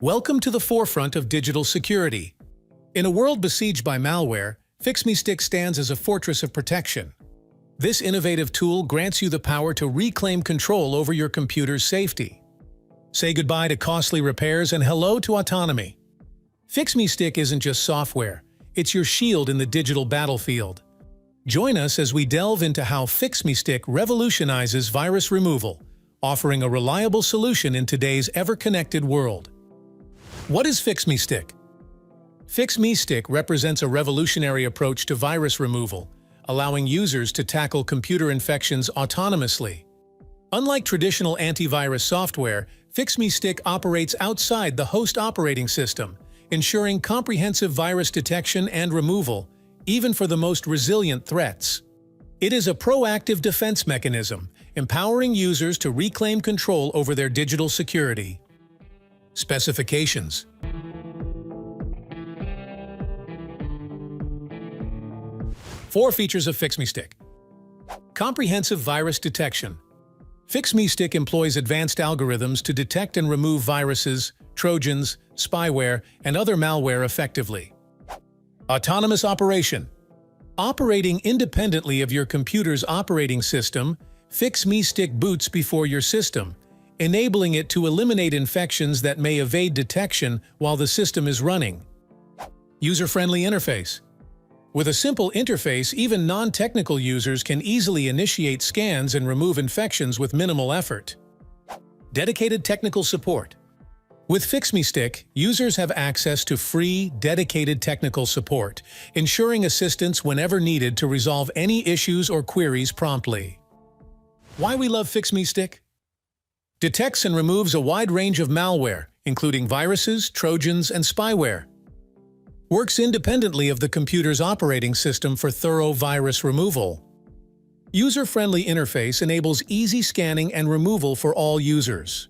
Welcome to the forefront of digital security. In a world besieged by malware, FixMeStick stands as a fortress of protection. This innovative tool grants you the power to reclaim control over your computer's safety. Say goodbye to costly repairs and hello to autonomy. FixMeStick isn't just software, it's your shield in the digital battlefield. Join us as we delve into how FixMeStick revolutionizes virus removal, offering a reliable solution in today's ever-connected world. What is FixMeStick? FixMeStick represents a revolutionary approach to virus removal, allowing users to tackle computer infections autonomously. Unlike traditional antivirus software, FixMeStick operates outside the host operating system, ensuring comprehensive virus detection and removal, even for the most resilient threats. It is a proactive defense mechanism, empowering users to reclaim control over their digital security. Specifications. Four features of FixMeStick. Comprehensive virus detection. FixMeStick employs advanced algorithms to detect and remove viruses, trojans, spyware, and other malware effectively. Autonomous operation. Operating independently of your computer's operating system, FixMeStick boots before your system, enabling it to eliminate infections that may evade detection while the system is running. User-friendly interface. With a simple interface, even non-technical users can easily initiate scans and remove infections with minimal effort. Dedicated technical support. With FixMeStick, users have access to free, dedicated technical support, ensuring assistance whenever needed to resolve any issues or queries promptly. Why we love FixMeStick? Detects and removes a wide range of malware, including viruses, trojans, and spyware. Works independently of the computer's operating system for thorough virus removal. User-friendly interface enables easy scanning and removal for all users.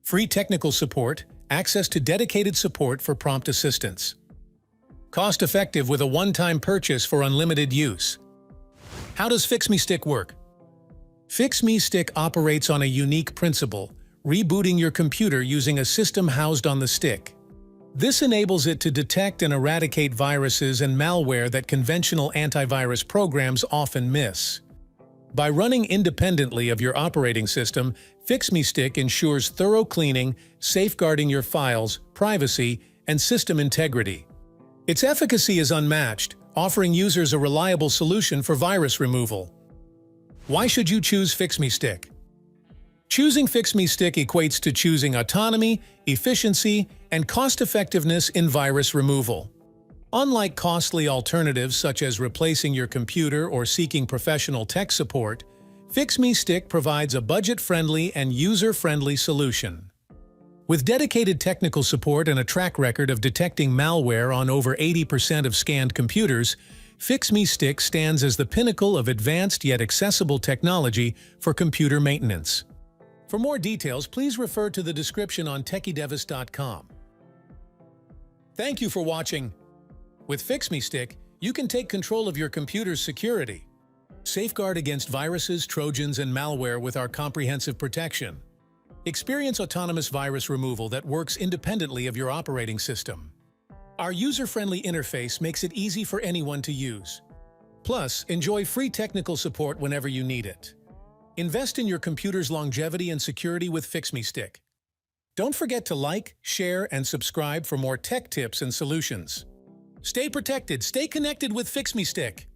Free technical support, access to dedicated support for prompt assistance. Cost-effective with a one-time purchase for unlimited use. How does FixMeStick work? FixMeStick operates on a unique principle, rebooting your computer using a system housed on the stick. This enables it to detect and eradicate viruses and malware that conventional antivirus programs often miss. By running independently of your operating system, FixMeStick ensures thorough cleaning, safeguarding your files, privacy, and system integrity. Its efficacy is unmatched, offering users a reliable solution for virus removal. Why should you choose FixMeStick? Choosing FixMeStick equates to choosing autonomy, efficiency, and cost-effectiveness in virus removal. Unlike costly alternatives such as replacing your computer or seeking professional tech support, FixMeStick provides a budget-friendly and user-friendly solution. With dedicated technical support and a track record of detecting malware on over 80% of scanned computers, FixMeStick stands as the pinnacle of advanced yet accessible technology for computer maintenance. For more details, please refer to the description on techidevis.com. Thank you for watching. With FixMeStick, you can take control of your computer's security. Safeguard against viruses, trojans, and malware with our comprehensive protection. Experience autonomous virus removal that works independently of your operating system. Our user-friendly interface makes it easy for anyone to use. Plus, enjoy free technical support whenever you need it. Invest in your computer's longevity and security with FixMeStick. Don't forget to like, share, and subscribe for more tech tips and solutions. Stay protected, stay connected with FixMeStick.